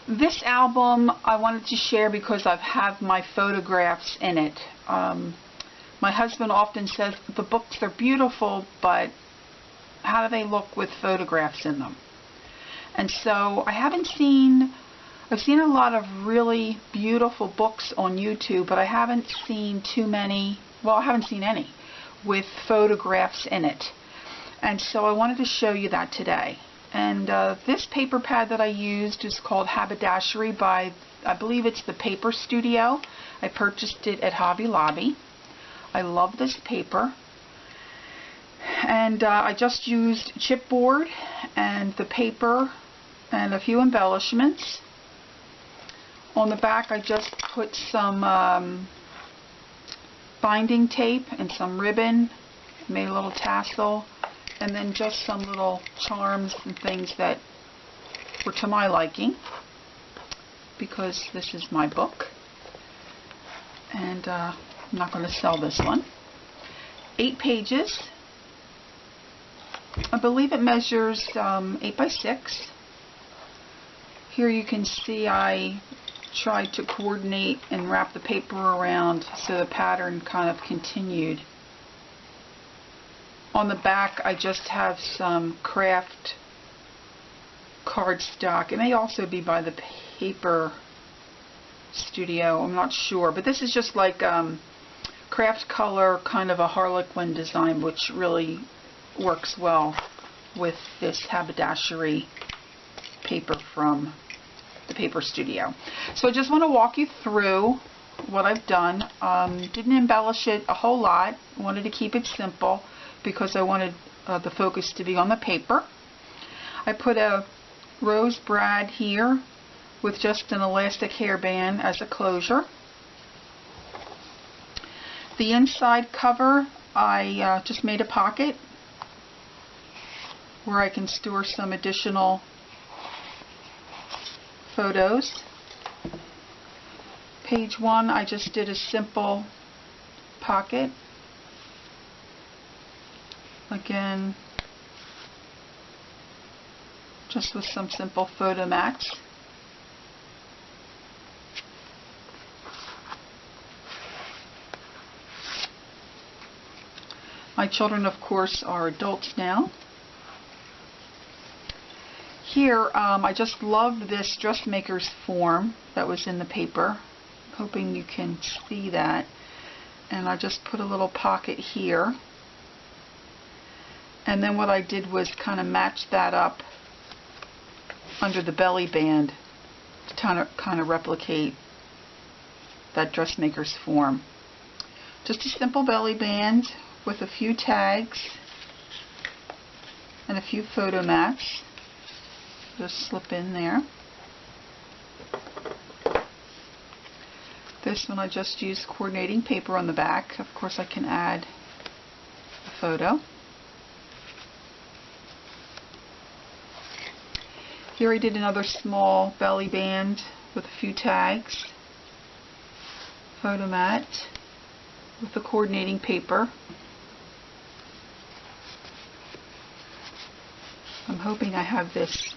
This album I wanted to share because I have my photographs in it. My husband often says the books are beautiful, but how do they look with photographs in them? And so I've seen a lot of really beautiful books on YouTube, but I haven't seen too many, well, I haven't seen any with photographs in it. And so I wanted to show you that today. And this paper pad that I used is called Haberdashery by, I believe it's the Paper Studio. I purchased it at Hobby Lobby. I love this paper. And I just used chipboard and the paper and a few embellishments. On the back I just put some binding tape and some ribbon, made a little tassel, and then just some little charms and things that were to my liking, because this is my book. And I'm not going to sell this one. 8 pages. I believe it measures 8 by 6. Here you can see I tried to coordinate and wrap the paper around so the pattern kind of continued. On the back I just have some craft cardstock. It may also be by the Paper Studio, I'm not sure, but this is just like craft color, kind of a harlequin design, which really works well with this haberdashery paper from the Paper Studio. So I just want to walk you through what I've done. Didn't embellish it a whole lot. Wanted to keep it simple because I wanted the focus to be on the paper. I put a rose brad here with just an elastic hairband as a closure. The inside cover, I just made a pocket where I can store some additional photos. Page 1, I just did a simple pocket. Again, just with some simple photo mats. My children, of course, are adults now. Here, I just loved this dressmaker's form that was in the paper. I'm hoping you can see that. And I just put a little pocket here. And then what I did was kind of match that up under the belly band to kind of replicate that dressmaker's form. Just a simple belly band with a few tags and a few photo mats. Just slip in there. This one I just used coordinating paper on the back. Of course I can add a photo. Here I did another small belly band with a few tags. Photo mat with the coordinating paper. I'm hoping I have this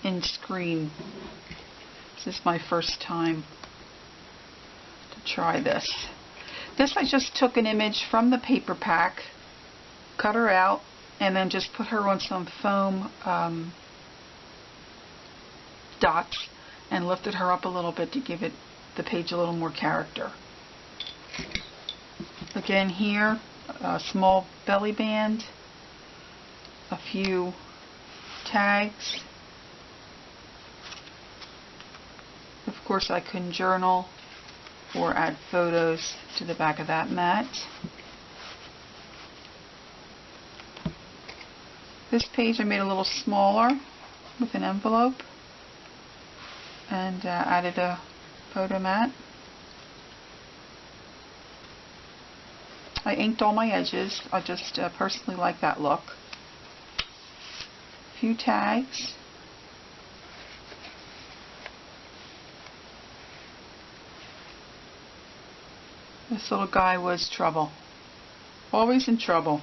in screen. This is my first time to try this. This I just took an image from the paper pack, cut her out, and then just put her on some foam dots and lifted her up a little bit to give it the page a little more character. Again here, a small belly band, a few tags. Of course I can journal or add photos to the back of that mat. This page I made a little smaller with an envelope and added a photo mat. I inked all my edges. I just personally like that look. A few tags. This little guy was trouble. Always in trouble.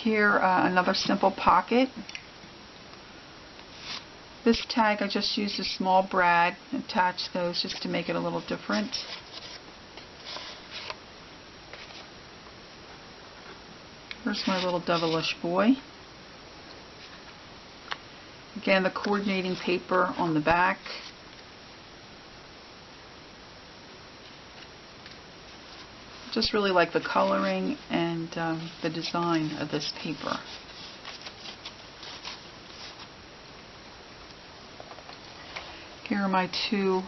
Here, another simple pocket. This tag, I just used a small brad, attached those just to make it a little different. Here's my little devilish boy. Again, the coordinating paper on the back. Just really like the coloring and the design of this paper. Here are my two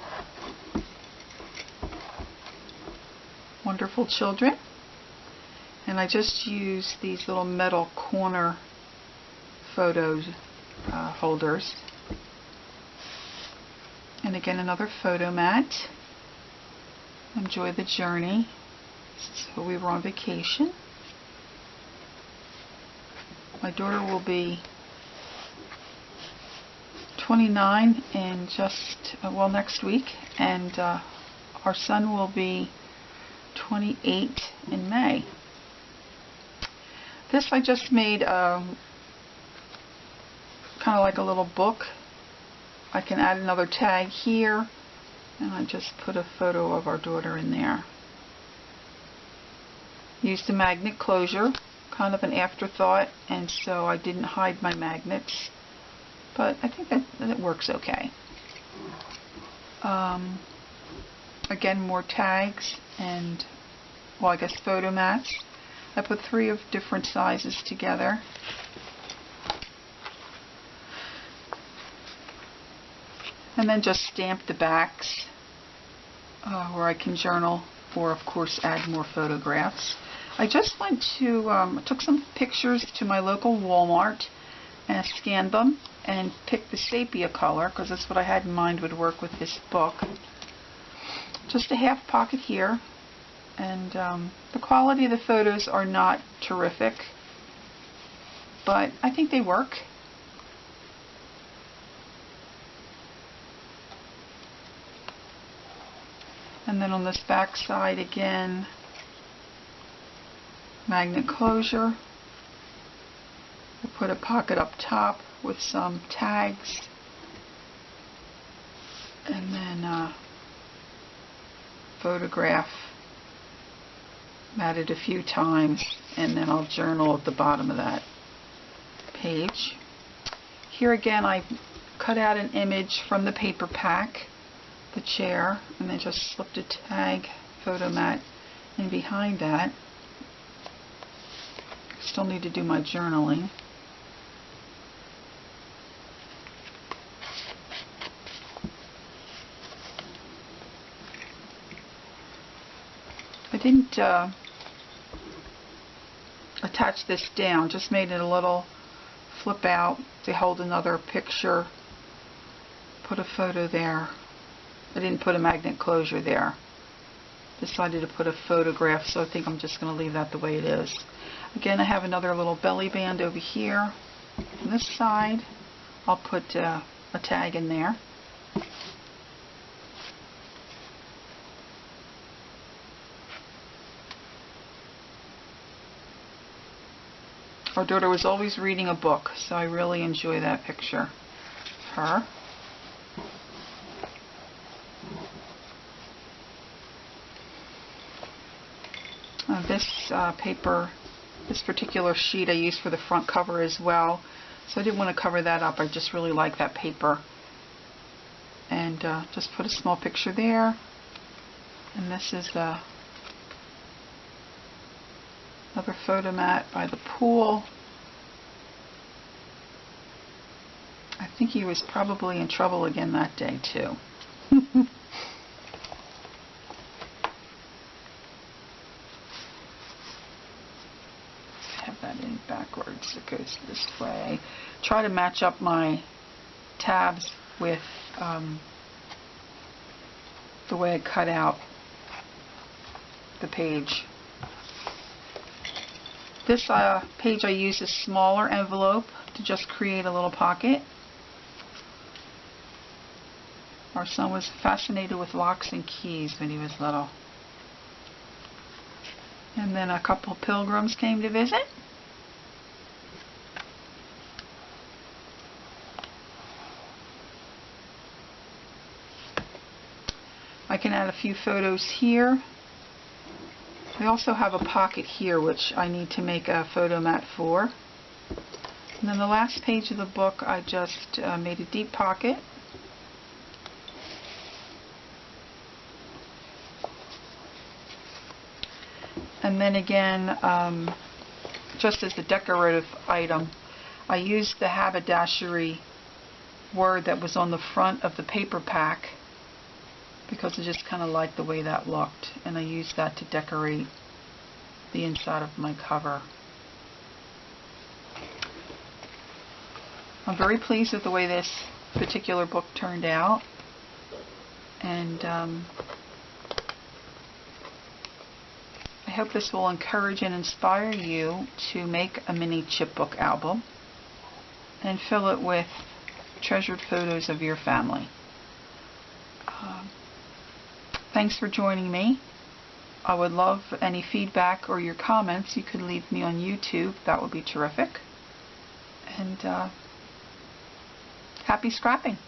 wonderful children. And I just use these little metal corner photo holders. And again, another photo mat. Enjoy the journey. So we were on vacation. My daughter will be 29 in next week, and our son will be 28 in May. This I just made kind of like a little book. I can add another tag here, and I just put a photo of our daughter in there. Used a magnet closure, kind of an afterthought, and so I didn't hide my magnets, but I think that it works okay. Again, more tags and, well, I guess photo mats. I put 3 of different sizes together. And then just stamp the backs where I can journal or, of course, add more photographs. I just went to, took some pictures to my local Walmart and scanned them and picked the sepia color because that's what I had in mind would work with this book. Just a half pocket here, and the quality of the photos are not terrific, but I think they work. And then on this back side again, magnet closure. We'll put a pocket up top with some tags, and then photograph matted a few times, and then I'll journal at the bottom of that page. Here again I cut out an image from the paper pack, the chair, and then just slipped a tag photo mat in behind that. Still need to do my journaling. I didn't attach this down, just made it a little flip out to hold another picture. Put a photo there. I didn't put a magnet closure there. Decided to put a photograph, so I think I'm just going to leave that the way it is. Again, I have another little belly band over here. On this side, I'll put a tag in there. Our daughter was always reading a book, so I really enjoy that picture of her. This paper, this particular sheet I used for the front cover as well, so I didn't want to cover that up. I just really like that paper. And just put a small picture there. And this is another photo mat by the pool. I think he was probably in trouble again that day too. Have that in backwards. It goes this way. Try to match up my tabs with the way I cut out the page. This page I used a smaller envelope to just create a little pocket. Our son was fascinated with locks and keys when he was little. And then a couple pilgrims came to visit. I can add a few photos here. I also have a pocket here which I need to make a photo mat for. And then the last page of the book I just made a deep pocket. And then again, just as a decorative item, I used the Haberdashery word that was on the front of the paper pack because I just kind of liked the way that looked, and I used that to decorate the inside of my cover. I'm very pleased with the way this particular book turned out, and I hope this will encourage and inspire you to make a mini chipbook album and fill it with treasured photos of your family. Thanks for joining me. I would love any feedback or your comments. You could leave me on YouTube. That would be terrific. And happy scrapping.